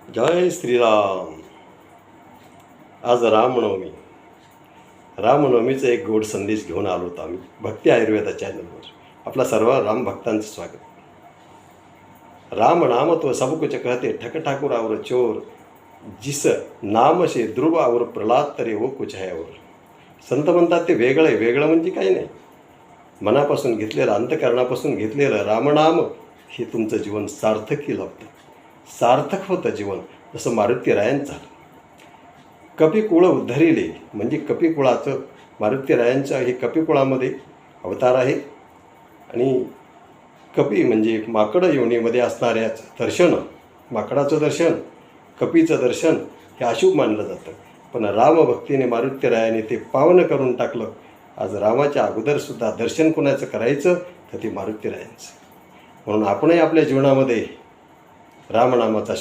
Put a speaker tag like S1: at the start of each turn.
S1: जय श्रीराम. आज रामनवमी. रामनवमीचा एक गोड संदेश घेऊन आलो होतो आम्ही भक्ती आयुर्वेदा चॅनलवर. आपला सर्व राम भक्तांचं स्वागत. राम नाम तो सब कुछ कहते ठक ठाकुर और चोर, जिस नाम से ध्रुव और प्रल्हाद तरी वो कुछ है और. संत म्हणतात ते वेगळं आहे. वेगळं म्हणजे काही नाही, मनापासून घेतलेलं, अंतकरणापासून घेतलेलं रामनाम हे तुमचं जीवन सार्थकी लावतं, सार्थक होतं जीवन. जसं मारुती रायांचं झालं. कपिकुळ उद्धरिले म्हणजे कपिकुळाचं, मारुती रायांच्या हे कपिकुळामध्ये अवतार आहे. आणि कपी म्हणजे माकडं योनीमध्ये असणाऱ्याचं दर्शन, माकडाचं दर्शन, कपीचं दर्शन हे अशुभ मानलं जातं. पण रामभक्तीने मारुती रायाने ते पावन करून टाकलं. आज रामाच्या अगोदरसुद्धा दर्शन कोणाचं करायचं तर ते मारुती रायांचं. म्हणून आपणही आपल्या जीवनामध्ये रामनामाचा